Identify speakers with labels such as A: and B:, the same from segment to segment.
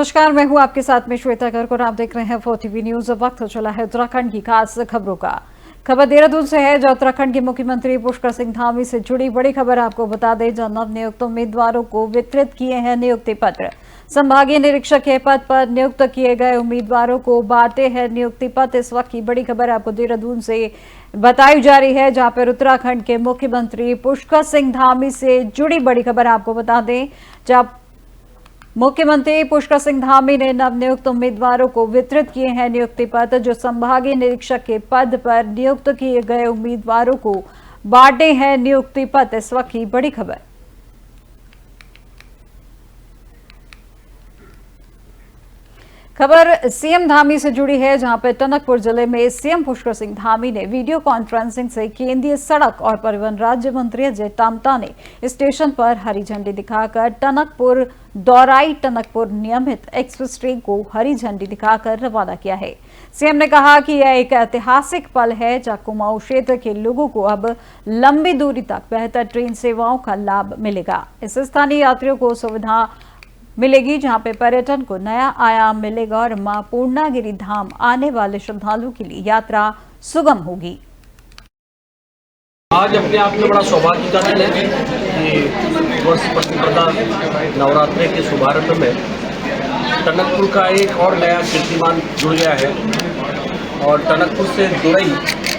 A: नमस्कार, मैं हूं आपके साथ में श्वेता गर्ग और आप देख रहे हैं 4TV न्यूज। वक्त हो चला है उत्तराखंड की खास खबरों का। खबर देहरादून से है, जो उत्तराखंड के मुख्यमंत्री पुष्कर सिंह धामी से जुड़ी बड़ी खबर आपको बता दें। जो नवनियुक्त उम्मीदवारों को वितरित किए हैं नियुक्ति पत्र। संभागीय निरीक्षक के पद पर नियुक्त किए गए उम्मीदवारों को बांटे हैं नियुक्ति पत्र। इस वक्त की बड़ी खबर आपको देहरादून से बताई जा रही है, जहां पर उत्तराखंड के मुख्यमंत्री पुष्कर सिंह धामी से जुड़ी बड़ी खबर आपको बता दें। जहां मुख्यमंत्री पुष्कर सिंह धामी ने नवनियुक्त उम्मीदवारों को वितरित किए हैं नियुक्ति पत्र। जो संभागीय निरीक्षक के पद पर नियुक्त किए गए उम्मीदवारों को बांटे हैं नियुक्ति पत्र। इस वक्त की बड़ी खबर। खबर सीएम धामी से जुड़ी है, जहां पर टनकपुर जिले में सीएम पुष्कर सिंह धामी ने वीडियो कॉन्फ्रेंसिंग से केंद्रीय सड़क और परिवहन राज्य मंत्री अजय टामटा ने स्टेशन पर हरी झंडी दिखाकर टनकपुर दौराई टनकपुर नियमित एक्सप्रेस ट्रेन को हरी झंडी दिखाकर रवाना किया है। सीएम ने कहा कि यह एक ऐतिहासिक पल है, जहां कुमाऊं क्षेत्र के लोगों को अब लंबी दूरी तक बेहतर ट्रेन सेवाओं का लाभ मिलेगा। इससे स्थानीय यात्रियों को सुविधा मिलेगी, जहां पे पर्यटन को नया आयाम मिलेगा और मां पूर्णागिरि धाम आने वाले श्रद्धालुओं के लिए यात्रा सुगम होगी।
B: आज अपने आप में बड़ा सौभाग्य का दिन है कि वर्ष प्रतिपदा नवरात्रि के शुभारंभ में टनकपुर का एक और नया कीर्तिमान जुड़ गया है और टनकपुर से दुरई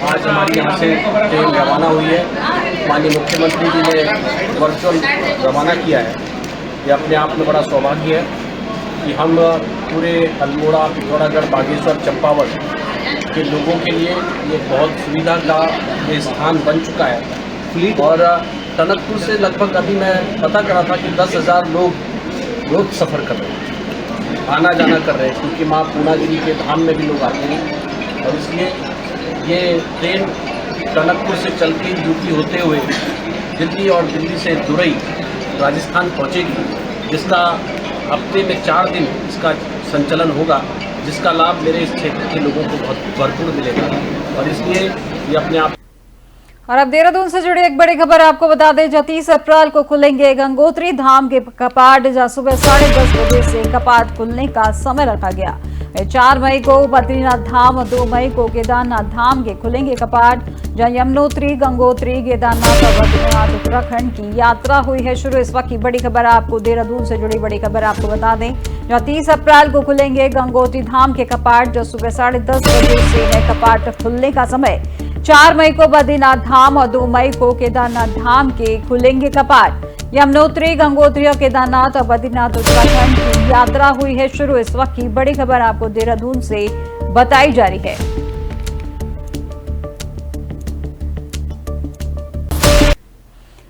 B: आज हमारी यहाँ से ट्रेन रवाना हुई है। माननीय मुख्यमंत्री जी ने वर्चुअल रवाना किया है। ये अपने आप में बड़ा सौभाग्य है कि हम पूरे अल्मोड़ा, पिथौरागढ़, बागेश्वर, चंपावत के लोगों के लिए ये बहुत सुविधा का ये स्थान बन चुका है। और टनकपुर से लगभग अभी मैं पता करा था कि 10,000 लोग रोज सफ़र कर रहे हैं, आना जाना कर रहे हैं, क्योंकि माँ पूर्णागिरि के धाम में भी लोग आते हैं। और इसलिए ये ट्रेन टनकपुर से चल के यूपी होते हुए दिल्ली और दिल्ली से दुरई राजस्थान पहुँचेगी, जिसका हफ्ते में 4 दिन इसका संचालन होगा, जिसका लाभ मेरे इस क्षेत्र के लोगों को बहुत भरपूर मिलेगा। और इसलिए ये अपने आप।
A: और अब देहरादून से जुड़ी एक बड़ी खबर आपको बता दें। 30 अप्रैल को खुलेंगे गंगोत्री धाम के कपाट, जहां सुबह 10:30 बजे से कपाट खुलने का समय रखा गया। 4 मई को बद्रीनाथ धाम और 2 मई को केदारनाथ धाम के खुलेंगे कपाट, जहां यमुनोत्री, गंगोत्री, केदारनाथ और बद्रीनाथ उत्तराखंड की यात्रा हुई है शुरू। इस वक्त की बड़ी खबर आपको देहरादून से जुड़ी बड़ी खबर आपको बता दें। जहां 30 अप्रैल को खुलेंगे गंगोत्री धाम के कपाट, जो सुबह 10:30 बजे से है कपाट खुलने का समय। 4 मई को बद्रीनाथ धाम और 2 मई को केदारनाथ धाम के खुलेंगे कपाट। यमुनोत्री, गंगोत्री और केदारनाथ और बद्रीनाथ उत्तराखंड की यात्रा हुई है शुरू। इस वक्त की बड़ी खबर आपको देहरादून से बताई जा रही है।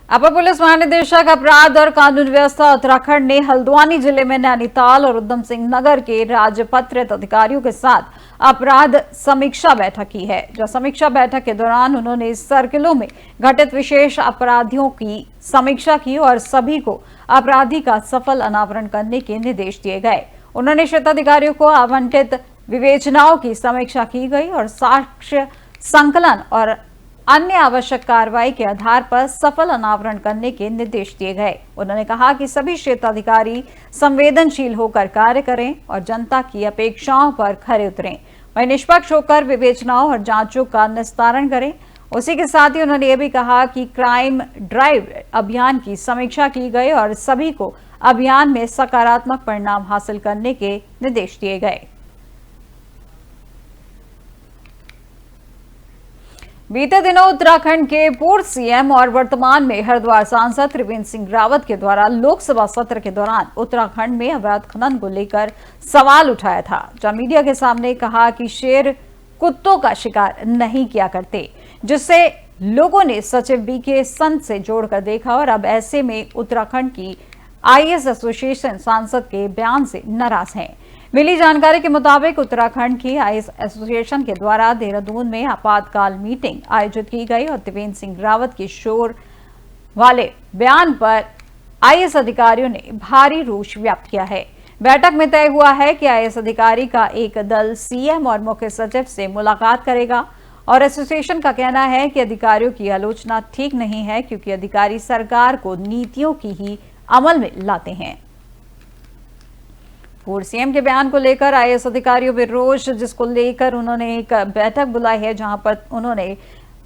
A: अपर पुलिस महानिदेशक अपराध और कानून व्यवस्था उत्तराखंड ने हल्द्वानी जिले में नैनीताल और उधम सिंह नगर के राजपत्रित अधिकारियों के साथ अपराध समीक्षा बैठक की है। जो समीक्षा बैठक के दौरान उन्होंने सर्किलों में घटित विशेष अपराधियों की समीक्षा की और सभी को अपराधी का सफल अनावरण करने के निर्देश दिए गए। उन्होंने क्षेत्राधिकारियों को आवंटित विवेचनाओं की समीक्षा की गई और साक्ष्य संकलन और अन्य आवश्यक कार्रवाई के आधार पर सफल अनावरण करने के निर्देश दिए गए। उन्होंने कहा कि सभी क्षेत्राधिकारी संवेदनशील होकर कार्य करें और जनता की अपेक्षाओं पर खरे उतरें, वहीं निष्पक्ष होकर विवेचनाओं और जांचों का निस्तारण करें। उसी के साथ ही उन्होंने ये भी कहा कि क्राइम ड्राइव अभियान की समीक्षा की गई और सभी को अभियान में सकारात्मक परिणाम हासिल करने के निर्देश दिए गए। बीते दिनों उत्तराखंड के पूर्व सीएम और वर्तमान में हरिद्वार सांसद त्रिवेंद्र सिंह रावत के द्वारा लोकसभा सत्र के दौरान उत्तराखंड में अवैध खनन को लेकर सवाल उठाया था, जहां मीडिया के सामने कहा कि शेर कुत्तों का शिकार नहीं किया करते, जिससे लोगों ने सचिव बीके संत से जोड़कर देखा और अब ऐसे में उत्तराखंड की आईएएस एसोसिएशन सांसद के बयान से नाराज है। मिली जानकारी के मुताबिक उत्तराखंड की आईएएस एसोसिएशन के द्वारा देहरादून में आपातकाल मीटिंग आयोजित की गई और त्रिवेंद्र सिंह रावत के शोर वाले बयान पर आईएएस अधिकारियों ने भारी रोष व्यक्त किया है। बैठक में तय हुआ है कि आईएएस अधिकारी का एक दल सीएम और मुख्य सचिव से मुलाकात करेगा और एसोसिएशन का कहना है कि अधिकारियों की आलोचना ठीक नहीं है, क्योंकि अधिकारी सरकार को नीतियों की ही अमल में लाते हैं। पूर्व सीएम के बयान को लेकर आईएएस अधिकारियों में रोष, जिसको लेकर उन्होंने एक बैठक बुलाई है जहां पर उन्होंने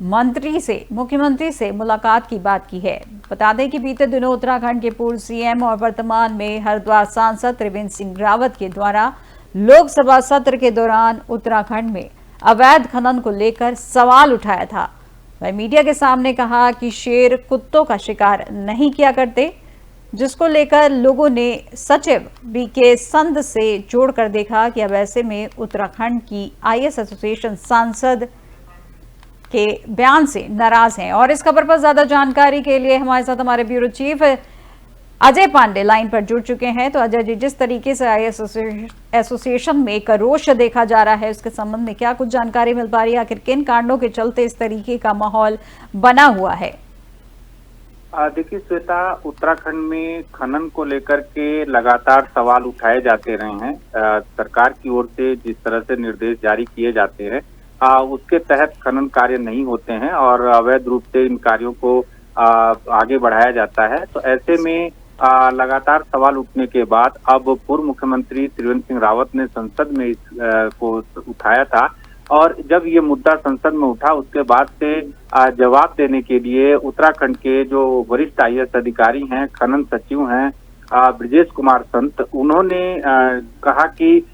A: मुख्यमंत्री से मुलाकात की बात की है। बता दें कि बीते दिनों उत्तराखंड के पूर्व सीएम और वर्तमान में हरिद्वार सांसद त्रिवेंद्र सिंह रावत के द्वारा लोकसभा सत्र के दौरान उत्तराखंड में अवैध खनन को लेकर सवाल उठाया था। वह मीडिया के सामने कहा कि शेर कुत्तों का शिकार नहीं किया करते, जिसको लेकर लोगों ने सचिव बीके संध से जोड़कर देखा कि अब ऐसे में उत्तराखंड की आईएएस एसोसिएशन सांसद के बयान से नाराज हैं। और इस खबर पर ज्यादा जानकारी के लिए हमारे साथ हमारे bureau chief Ajay Pandey line पर जुड़ चुके हैं। तो अजय जी, जिस तरीके से आईएएस एसोसिएशन में एक रोष देखा जा रहा है, उसके संबंध में क्या कुछ जानकारी मिल पा रही है? आखिर किन कारणों के चलते इस तरीके का माहौल बना हुआ है?
C: देखिए श्वेता, उत्तराखंड में खनन को लेकर के लगातार सवाल उठाए जाते रहे हैं। सरकार की ओर से जिस तरह से निर्देश जारी किए जाते हैं उसके तहत खनन कार्य नहीं होते हैं और अवैध रूप से इन कार्यों को आगे बढ़ाया जाता है। तो ऐसे में लगातार सवाल उठने के बाद अब पूर्व मुख्यमंत्री त्रिवेंद्र सिंह रावत ने संसद में को उठाया था और जब ये मुद्दा संसद में उठा उसके बाद से जवाब देने के लिए उत्तराखंड के जो वरिष्ठ आईएएस अधिकारी हैं, खनन सचिव हैं ब्रजेश कुमार संत, उन्होंने कहा कि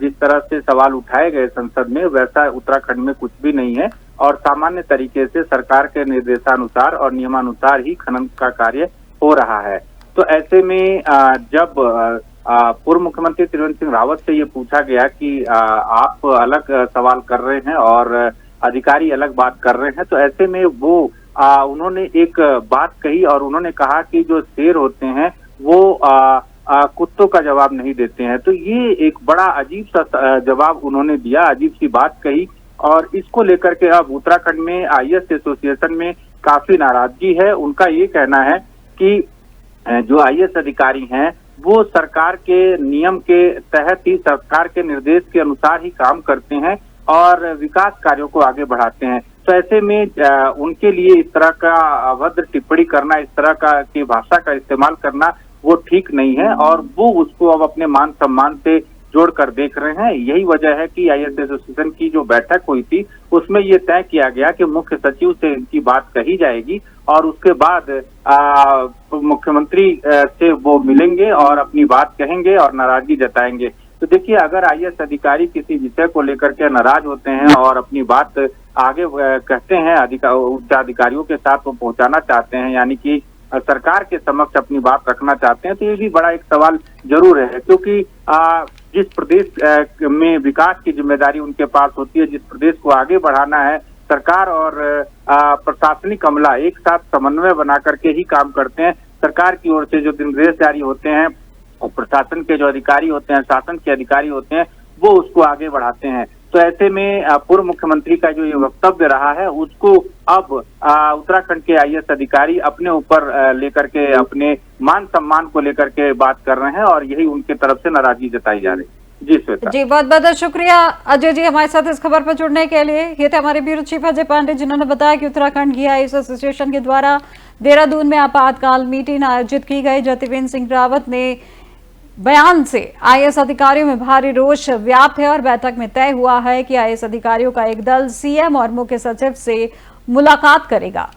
C: जिस तरह से सवाल उठाए गए संसद में वैसा उत्तराखंड में कुछ भी नहीं है और सामान्य तरीके से सरकार के निर्देशानुसार और नियमानुसार ही खनन का कार्य हो रहा है। तो ऐसे में जब पूर्व मुख्यमंत्री त्रिवेंद्र सिंह रावत से ये पूछा गया कि आप अलग सवाल कर रहे हैं और अधिकारी अलग बात कर रहे हैं, तो ऐसे में वो उन्होंने एक बात कही और उन्होंने कहा कि जो शेर होते हैं वो कुत्तों का जवाब नहीं देते हैं। तो ये एक बड़ा अजीब सा जवाब उन्होंने दिया, अजीब सी बात कही और इसको लेकर के अब उत्तराखंड में आईएएस एसोसिएशन में काफी नाराजगी है। उनका ये कहना है कि जो आईएएस अधिकारी हैं वो सरकार के नियम के तहत ही, सरकार के निर्देश के अनुसार ही काम करते हैं और विकास कार्यों को आगे बढ़ाते हैं। तो ऐसे में उनके लिए इस तरह का अभद्र टिप्पणी करना, इस तरह का की भाषा का इस्तेमाल करना वो ठीक नहीं है और वो उसको अब अपने मान सम्मान से जोड़कर देख रहे हैं। यही वजह है कि आईएएस एसोसिएशन की जो बैठक हुई थी उसमें ये तय किया गया कि मुख्य सचिव से इनकी बात कही जाएगी और उसके बाद मुख्यमंत्री से वो मिलेंगे और अपनी बात कहेंगे और नाराजगी जताएंगे। तो देखिए, अगर आईएएस अधिकारी किसी विषय को लेकर के नाराज होते हैं और अपनी बात आगे कहते हैं उच्च अधिकारियों के साथ वो पहुंचाना चाहते हैं, यानी कि सरकार के समक्ष अपनी बात रखना चाहते हैं, तो ये भी बड़ा एक सवाल जरूर है। क्योंकि जिस प्रदेश में विकास की जिम्मेदारी उनके पास होती है, जिस प्रदेश को आगे बढ़ाना है, सरकार और प्रशासनिक अमला एक साथ समन्वय बना करके ही काम करते हैं। सरकार की ओर से जो निर्देश जारी होते हैं और प्रशासन के जो अधिकारी होते हैं, शासन के अधिकारी होते हैं, वो उसको आगे बढ़ाते हैं। तो ऐसे में पूर्व मुख्यमंत्री का जो ये वक्तव्य रहा है उसको अब उत्तराखंड के आईएएस अधिकारी अपने ऊपर लेकर के, अपने मान सम्मान को लेकर के बात कर रहे हैं और यही उनके तरफ से नाराजगी जताई जा रही है। जी श्वेता
A: जी, बहुत बहुत शुक्रिया अजय जी हमारे साथ इस खबर पर जुड़ने के लिए। ये थे हमारे ब्यूरो चीफ अजय पांडे, जिन्होंने बताया कि उत्तराखंड की आईएएस एसोसिएशन के द्वारा देहरादून में आपातकाल मीटिंग आयोजित की गई। त्रिवेंद्र सिंह रावत ने बयान से आईएएस अधिकारियों में भारी रोष व्याप्त है और बैठक में तय हुआ है कि आईएएस अधिकारियों का एक दल सीएम और मुख्य सचिव से मुलाकात करेगा।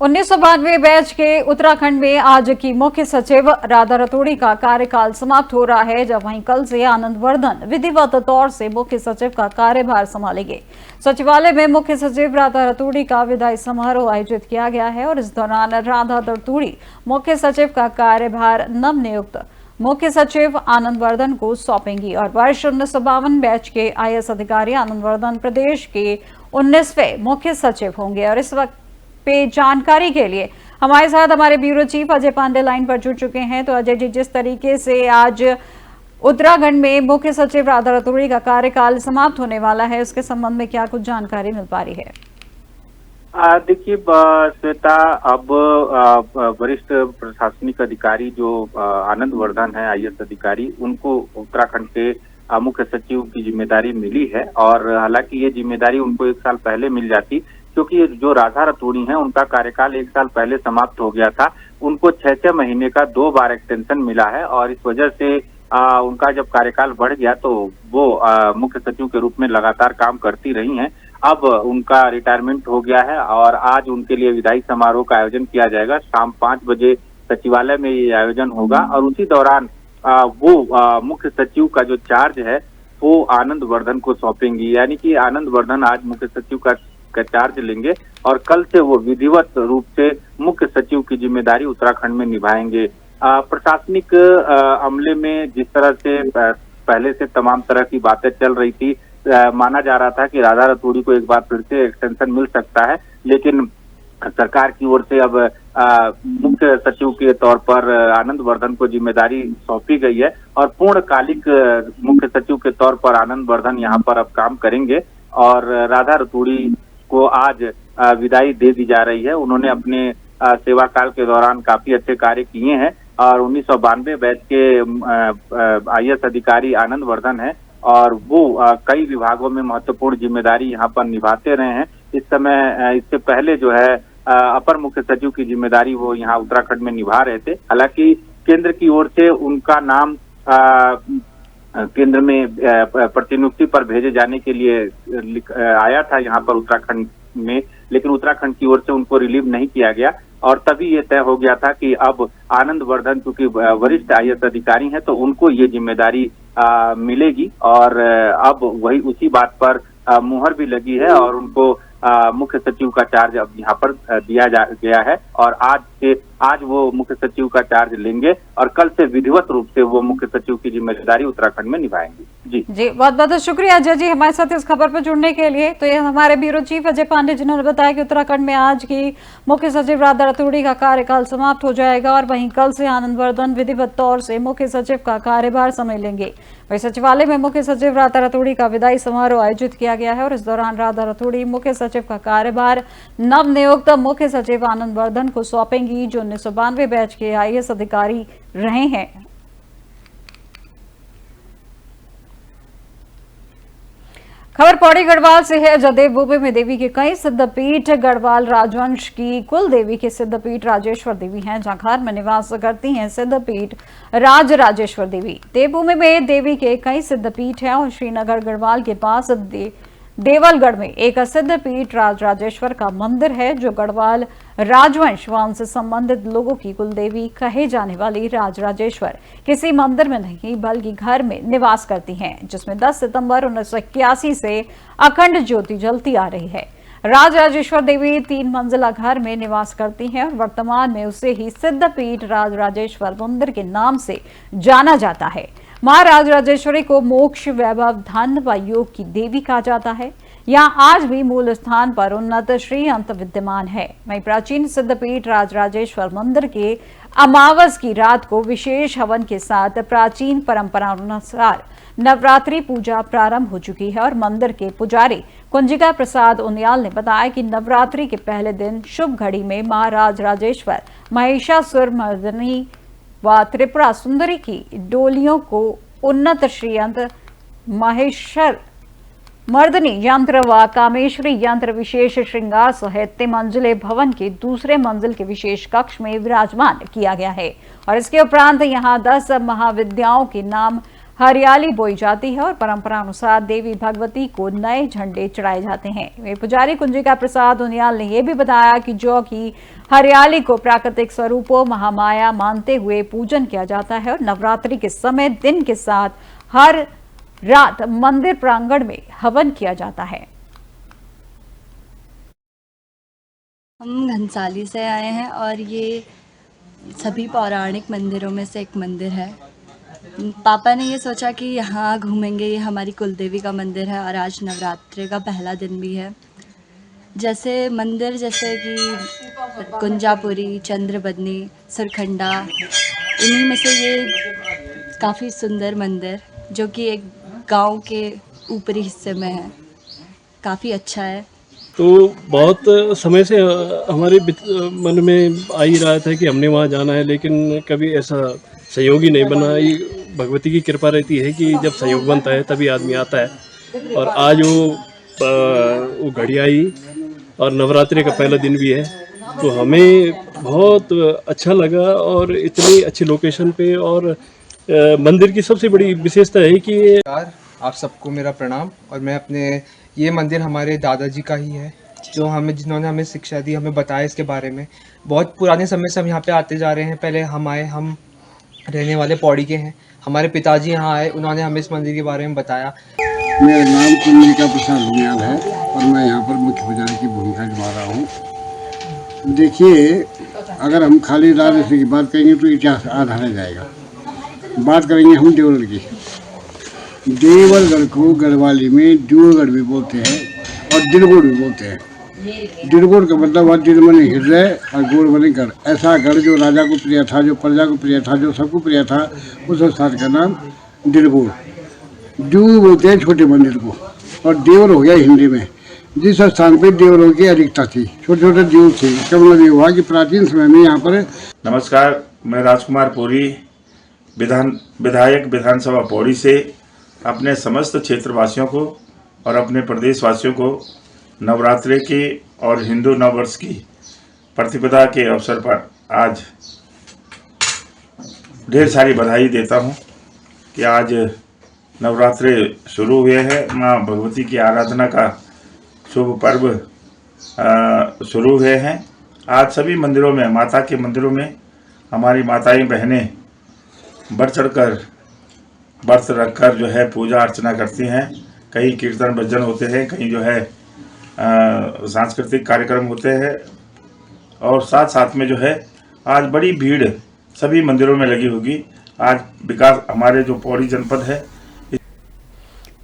A: 1992 बैच के उत्तराखंड में आज की मुख्य सचिव राधा रतूड़ी का कार्यकाल समाप्त हो रहा है, जब वहीं कल से आनंद वर्धन विधिवत तौर से मुख्य सचिव का कार्यभार संभालेंगे। सचिवालय में मुख्य सचिव राधा रतूड़ी का विदाई समारोह आयोजित किया गया है और इस दौरान राधा रतूड़ी मुख्य सचिव का कार्यभार नवनियुक्त मुख्य सचिव आनंद वर्धन को सौंपेंगी और वर्ष 1952 बैच के आईएएस अधिकारी आनंद वर्धन प्रदेश के 19वें मुख्य सचिव होंगे। और इस वक्त पे जानकारी के लिए हमारे साथ हमारे bureau chief Ajay Pandey line पर जुड़ चुके हैं। तो अजय जी, जिस तरीके से आज उत्तराखंड में मुख्य सचिव राधा रतूड़ी का कार्यकाल समाप्त होने वाला है, उसके संबंध में क्या कुछ जानकारी मिल पा रही है?
C: देखिए श्वेता, अब वरिष्ठ प्रशासनिक अधिकारी जो आनंद वर्धन है आईएएस अधिकारी, उनको उत्तराखंड के मुख्य सचिव की जिम्मेदारी मिली है और हालांकि ये जिम्मेदारी उनको 1 साल पहले मिल जाती, क्योंकि जो राधा रतूड़ी हैं उनका कार्यकाल 1 साल पहले समाप्त हो गया था। उनको 6-6 महीने का 2 बार एक्सटेंशन मिला है और इस वजह से उनका जब कार्यकाल बढ़ गया तो वो मुख्य सचिव के रूप में लगातार काम करती रही हैं। अब उनका रिटायरमेंट हो गया है और आज उनके लिए विदाई समारोह का आयोजन किया जाएगा। शाम 5 बजे सचिवालय में ये आयोजन होगा और उसी दौरान वो मुख्य सचिव का जो चार्ज है वो आनंद वर्धन को सौंपेंगी, यानी कि आनंद वर्धन आज मुख्य सचिव का चार्ज लेंगे और कल से वो विधिवत रूप से मुख्य सचिव की जिम्मेदारी उत्तराखंड में निभाएंगे। प्रशासनिक अमले में जिस तरह से पहले से तमाम तरह की बातें चल रही थी, माना जा रहा था कि राधा रतूड़ी को एक बार फिर से एक्सटेंशन मिल सकता है, लेकिन सरकार की ओर से अब मुख्य सचिव के तौर पर आनंद वर्धन को जिम्मेदारी सौंपी गई है और पूर्णकालिक मुख्य सचिव के तौर पर आनंद वर्धन यहाँ पर अब काम करेंगे और राधा रतूड़ी को आज विदाई दे दी जा रही है। उन्होंने अपने सेवा काल के दौरान काफी अच्छे कार्य किए हैं और 1992 बैच के IAS अधिकारी आनंद वर्धन है और वो कई विभागों में महत्वपूर्ण जिम्मेदारी यहाँ पर निभाते रहे हैं। इस समय इससे पहले जो है अपर मुख्य सचिव की जिम्मेदारी वो यहाँ उत्तराखंड में निभा रहे थे। हालांकि केंद्र की ओर से उनका नाम केंद्र में प्रतिनियुक्ति पर भेजे जाने के लिए आया था यहाँ पर उत्तराखंड में, लेकिन उत्तराखंड की ओर से उनको रिलीव नहीं किया गया और तभी ये तय हो गया था कि अब आनंद वर्धन चूंकि वरिष्ठ IAS अधिकारी हैं तो उनको ये जिम्मेदारी मिलेगी और अब वही उसी बात पर मुहर भी लगी है और उनको मुख्य सचिव का चार्ज अब यहाँ पर दिया गया है और आज वो मुख्य सचिव का चार्ज लेंगे और कल से विधिवत रूप से वो मुख्य सचिव की जिम्मेदारी उत्तराखंड में निभाएंगे। जी
A: बहुत बहुत शुक्रिया अजय जी हमारे साथ इस खबर पर जुड़ने के लिए। तो ये हमारे ब्यूरो चीफ अजय पांडे जिन्होंने बताया कि उत्तराखंड में आज की मुख्य सचिव राधा रतूड़ी का कार्यकाल समाप्त हो जाएगा और वहीं कल से आनंद वर्धन विधिवत तौर से मुख्य सचिव का कार्यभार संभालेंगे। वही सचिवालय में मुख्य सचिव राधा रतूड़ी का विदाई समारोह आयोजित किया गया है और इस दौरान राधा रतूड़ी मुख्य सचिव का कार्यभार नवनियुक्त मुख्य सचिव आनंद वर्धन को सौंपेंगी जो 1992 बैच के IAS अधिकारी रहे हैं। खबर पौड़ी गढ़वाल से है जहां देवभूमि में देवी के कई सिद्धपीठ गढ़वाल राजवंश की कुल देवी के सिद्धपीठ राजेश्वर देवी हैं, जहां घर में निवास करती हैं सिद्धपीठ राजेश्वर देवी। देवभूमि में देवी के कई सिद्धपीठ हैं और श्रीनगर गढ़वाल के पास देवलगढ़ में एक सिद्धपीठ राजेश्वर का मंदिर है जो गढ़वाल राजवंश व उनसे संबंधित लोगों की कुलदेवी कहे जाने वाली राजेश्वर किसी मंदिर में नहीं बल्कि घर में निवास करती हैं, जिसमें 10 सितंबर 1981 से अखंड ज्योति जलती आ रही है। राजेश्वर देवी 3 मंजिला घर में निवास करती हैं और वर्तमान में उसे ही सिद्धपीठ राजेश्वर मंदिर के नाम से जाना जाता है। मां राजेश्वरी को मोक्ष, वैभव, धन व योग की देवी कहा जाता है। यहाँ आज भी मूल स्थान पर उन्नत श्री अंत विद्यमान है। वहीं प्राचीन सिद्धपीठ राजेश्वर मंदिर के अमावस की रात को विशेष हवन के साथ प्राचीन परंपरा अनुसार नवरात्रि पूजा प्रारंभ हो चुकी है और मंदिर के पुजारी कुंजिका प्रसाद उनियाल ने बताया कि नवरात्रि के पहले दिन शुभ घड़ी में मां राजेश्वर महिषासुर मर्दिनी व त्रिपुरा सुंदरी की डोलियों को उन्नत श्रीयंत्र महेश्वर मर्दनी यंत्र व कामेश्वरी यंत्र विशेष श्रृंगार सहित 3 मंजिले भवन के दूसरे मंजिल के विशेष कक्ष में विराजमान किया गया है और इसके उपरांत यहां 10 महाविद्याओं के नाम हरियाली बोई जाती है और परंपरा अनुसार देवी भगवती को नए झंडे चढ़ाए जाते हैं। वे पुजारी कुंजिका प्रसाद उनियाल ने यह भी बताया कि जो कि हरियाली को प्राकृतिक स्वरूपों महामाया मानते हुए पूजन किया जाता है और नवरात्रि के समय दिन के साथ हर रात मंदिर प्रांगण में हवन किया जाता है।
D: हम घनसाली से आए हैं और ये सभी पौराणिक मंदिरों में से एक मंदिर है। पापा ने ये सोचा कि यहाँ घूमेंगे, ये हमारी कुलदेवी का मंदिर है और आज नवरात्रि का पहला दिन भी है। जैसे मंदिर जैसे कि कुंजापुरी, चंद्रबदनी, सुरखंडा, इन्हीं में से ये काफ़ी सुंदर मंदिर जो कि एक गांव के ऊपरी हिस्से में है, काफ़ी अच्छा है।
E: तो बहुत समय से हमारे मन में आ ही रहा था कि हमने वहाँ जाना है, लेकिन कभी ऐसा संयोग ही नहीं बना। ये भगवती की कृपा रहती है कि जब संयोग बनता है तभी आदमी आता है और आज वो घड़ी आई और नवरात्रि का पहला दिन भी है तो हमें बहुत अच्छा लगा। और इतनी अच्छी लोकेशन पे, और मंदिर की सबसे बड़ी विशेषता है कि ये
F: नमस्कार, आप सबको मेरा प्रणाम। और मैं अपने ये मंदिर हमारे दादाजी का ही है, जिन्होंने हमें शिक्षा दी, हमें बताया इसके बारे में। बहुत पुराने समय से हम यहाँ पे आते जा रहे हैं। पहले हम आए, हम रहने वाले पौड़ी के हैं। हमारे पिताजी यहाँ आए, उन्होंने हमें इस मंदिर के बारे में बताया।
G: मेरा नाम कुंडलिका प्रसाद भुनियाल है और मैं यहाँ पर मुख्य पुजारी की भूमिका निभा रहा हूँ। देखिए, अगर हम खाली राजनीति की बात करेंगे तो इतिहास आधा रह जाएगा। बात करेंगे हम देवगढ़ की। देवगढ़ को गढ़वाली में देवगढ़ भी बोलते हैं और दिलगुड़ भी बोलते हैं। दिलगुड़ का मतलब हुआ दिल मने हृदय और गुड़ मने गढ़। ऐसा गढ़ जो राजा को प्रिय था, जो प्रजा को प्रिय था, जो सबको प्रिय था, उस स्थान का नाम दिलगुड़। देव बोलते हैं छोटे मंदिर को, और देवर हो गया हिंदी में। जिस स्थान पे देवरों की अधिकता थी, छोटे छोटे देव थे। इसका मतलब ये हुआ कि प्राचीन समय में यहाँ पर।
H: नमस्कार, मैं राजकुमार पुरी, विधायक विधानसभा पौड़ी से अपने समस्त क्षेत्रवासियों को और अपने प्रदेशवासियों को नवरात्रि की और हिंदू नववर्ष की प्रतिपदा के अवसर पर आज ढेर सारी बधाई देता हूं कि आज नवरात्रि शुरू हुए हैं। माँ भगवती की आराधना का शुभ पर्व शुरू हुए हैं। आज सभी मंदिरों में, माता के मंदिरों में हमारी माताएं बहनें बढ़ चढ़कर व्रत रखकर जो है पूजा अर्चना करती हैं। कई कीर्तन भजन होते हैं, कहीं जो है सांस्कृतिक कार्यक्रम होते हैं, और साथ साथ में जो है आज बड़ी भीड़ सभी मंदिरों में लगी होगी। आज विकास हमारे जो पौड़ी जनपद है।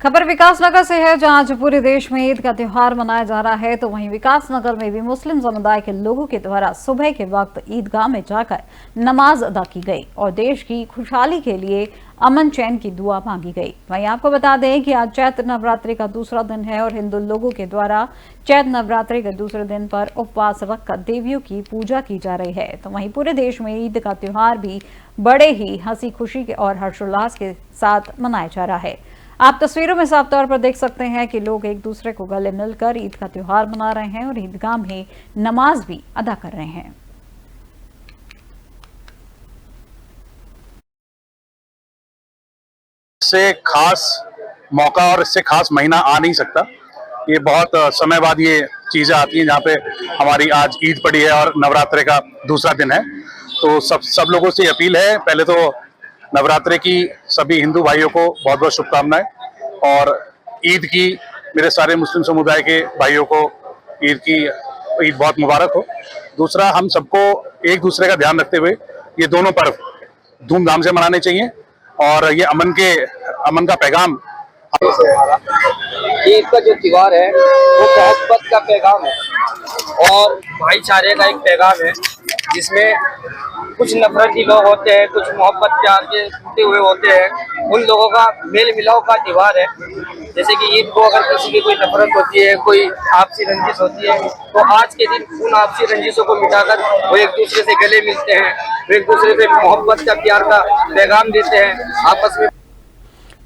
A: खबर विकासनगर से है, जहां आज पूरे देश में ईद का त्योहार मनाया जा रहा है, तो वहीं विकासनगर में भी मुस्लिम समुदाय के लोगों के द्वारा सुबह के वक्त ईदगाह में जाकर नमाज अदा की गई और देश की खुशहाली के लिए अमन चैन की दुआ मांगी गई। वहीं आपको बता दें कि आज चैत्र नवरात्रि का दूसरा दिन है और हिंदू लोगों के द्वारा चैत्र नवरात्रि के दूसरे दिन पर उपवास रखकर देवियों की पूजा की जा रही है। तो वहीं पूरे देश में ईद का त्योहार भी बड़े ही हंसी खुशी और हर्षोल्लास के साथ मनाया जा रहा है। आप तस्वीरों में साफ तौर पर देख सकते हैं कि लोग एक दूसरे को गले मिलकर ईद का त्योहार मना रहे हैं और ईदगाह में नमाज भी अदा कर रहे हैं।
I: इससे खास मौका और इससे खास महीना आ नहीं सकता। ये बहुत समय बाद ये चीजें आती हैं, जहाँ पे हमारी आज ईद पड़ी है और नवरात्रि का दूसरा दिन है। तो सब लोगों से अपील है, पहले तो नवरात्रि की सभी हिंदू भाइयों को बहुत बहुत शुभकामनाएं, और ईद की मेरे सारे मुस्लिम समुदाय के भाइयों को ईद बहुत मुबारक हो। दूसरा, हम सबको एक दूसरे का ध्यान रखते हुए ये दोनों पर्व धूमधाम से मनाने चाहिए, और ये अमन का पैगाम।
J: ईद का जो त्योहार है वो मोहब्बत का पैगाम है और भाईचारे का एक पैगाम है, जिसमें कुछ नफरती लोग होते हैं, कुछ मोहब्बत प्यार के टूटे हुए होते हैं। उन लोगों का मेल मिलाव का त्योहार है। जैसे कि ईद को अगर किसी की कोई नफरत होती है, कोई आपसी रंजिश होती है, तो आज के दिन उन आपसी रंजिशों को मिटाकर वो एक दूसरे से गले मिलते हैं, वो एक दूसरे से मोहब्बत का प्यार का पैगाम देते हैं आपस में।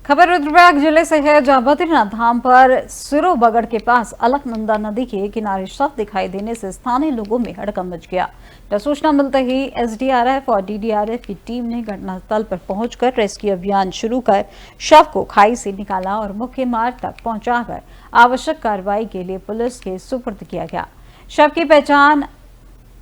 A: खबर रुद्रप्रयाग जिले से है, जहां बद्रीनाथ धाम पर सिरोबगड़ के पास अलकनंदा नदी के किनारे शव दिखाई देने से स्थानीय लोगों में हड़कंप मच गया। सूचना मिलते ही एसडीआरएफ और डीडीआरएफ की टीम ने घटनास्थल पर पहुंचकर रेस्क्यू अभियान शुरू कर शव को खाई से निकाला और मुख्य मार्ग तक पहुंचाकर आवश्यक कार्रवाई के लिए पुलिस के सुपुर्द किया गया। शव की पहचान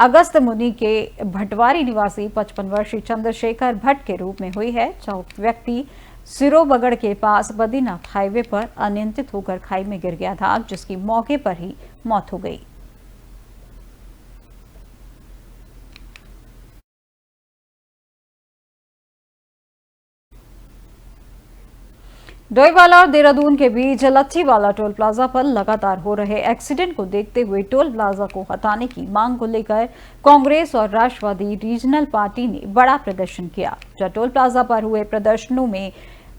A: अगस्त मुनि के भटवारी निवासी 55 वर्षीय चंद्रशेखर भट्ट के रूप में हुई है, जो व्यक्ति सिरोबगड़ के पास बद्रीनाथ हाईवे पर अनियंत्रित होकर खाई में गिर गया था, जिसकी मौके पर ही मौत हो गई। डोईवाला और देहरादून के बीच लच्छीवाला टोल प्लाजा पर लगातार हो रहे एक्सीडेंट को देखते हुए टोल प्लाजा को हटाने की मांग को लेकर कांग्रेस और राष्ट्रवादी रीजनल पार्टी ने बड़ा प्रदर्शन किया। जहां टोल प्लाजा पर हुए प्रदर्शनों में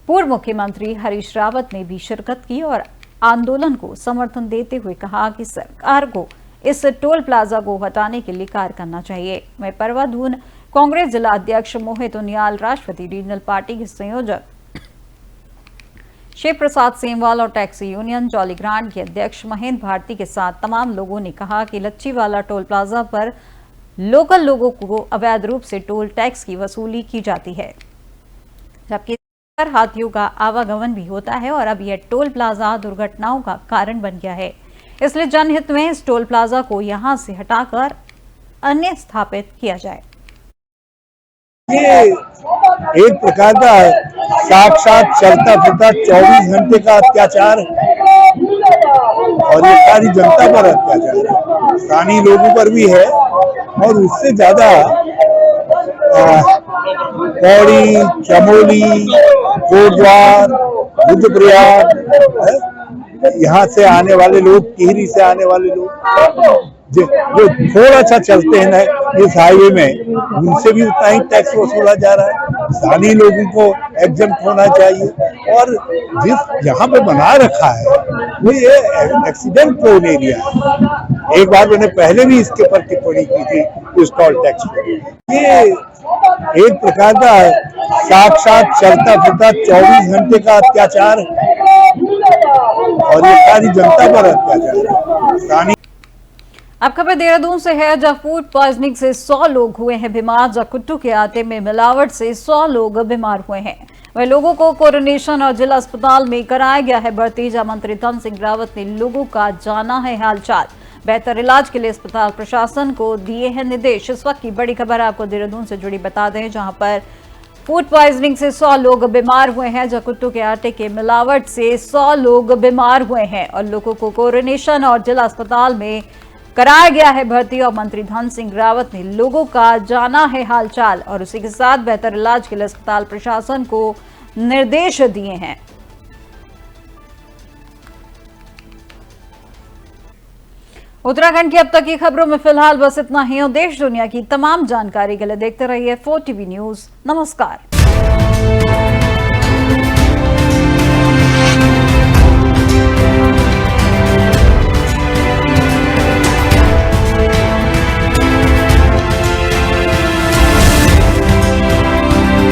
A: पूर्व मुख्यमंत्री हरीश रावत ने भी शिरकत की और आंदोलन को समर्थन देते हुए कहा कि सरकार को इस टोल प्लाजा को हटाने के लिए कार्य करना चाहिए। वहीं परवाधून कांग्रेस जिला अध्यक्ष मोहित उनियाल, राष्ट्रवादी रीजनल पार्टी के संयोजक शिव प्रसाद सेमवाल और टैक्सी यूनियन जॉली ग्रांट के अध्यक्ष महेंद्र भारती के साथ तमाम लोगों ने कहा कि लच्छीवाला टोल प्लाजा पर लोकल लोगों को अवैध रूप से टोल टैक्स की वसूली की जाती है, जबकि हाथियों का आवागमन भी होता है और अब यह टोल प्लाजा दुर्घटनाओं का कारण बन गया है। इसलिए जनहित में इस टोल प्लाजा को यहां से हटाकर अन्य स्थापित किया जाए।
K: ये एक प्रकार का साक्षात चलता फिरता 24 घंटे का अत्याचार और ये सारी जनता पर अत्याचार है, स्थानीय लोगों पर भी है और उससे ज्यादा पौड़ी, चमोली, कोटद्वार, रुद्रप्रयाग, यहाँ से आने वाले लोग, टिहरी से आने वाले लोग जो थोड़ा सा चलते हैं ना इस हाईवे में, उनसे भी उतना ही टैक्स वसूला जा रहा है। स्थानीय लोगों को एग्जम्प्ट होना चाहिए और जिस जहाँ पे बना रखा है वो ये एक्सीडेंट प्रोन एरिया है। एक बार मैंने पहले भी इसके ऊपर टिप्पणी की थी इस टोल टैक्स पर। ये एक प्रकार का साक्षात चलता फिरता 24 घंटे का अत्याचार और ये सारी जनता पर अत्याचार है।
A: अब खबर देहरादून से है, जहां फूड पॉइजनिंग से 100 लोग हुए हैं बीमार। जहां कुट्टू के आटे में मिलावट से 100 लोग बीमार हुए हैं। वह लोगों को कोरोनेशन और जिला अस्पताल में कराया गया है भर्ती। जहां मंत्री धन सिंह रावत ने लोगों का जाना है हालचाल, बेहतर इलाज के लिए अस्पताल प्रशासन को दिए हैं निर्देश। इस वक्त की बड़ी खबर आपको देहरादून से जुड़ी बता दें, जहां पर फूड पॉइजनिंग से 100 लोग बीमार हुए हैं। जहां कुट्टू के आटे के मिलावट से 100 लोग बीमार हुए हैं और लोगों को कोरोनेशन और जिला अस्पताल में कराया गया है भर्ती। और मंत्री धन सिंह रावत ने लोगों का जाना है हालचाल और उसी के साथ बेहतर इलाज के लिए अस्पताल प्रशासन को निर्देश दिए हैं। उत्तराखंड की अब तक की खबरों में फिलहाल बस इतना ही और देश दुनिया की तमाम जानकारी के लिए देखते रहिए 4TV न्यूज। नमस्कार।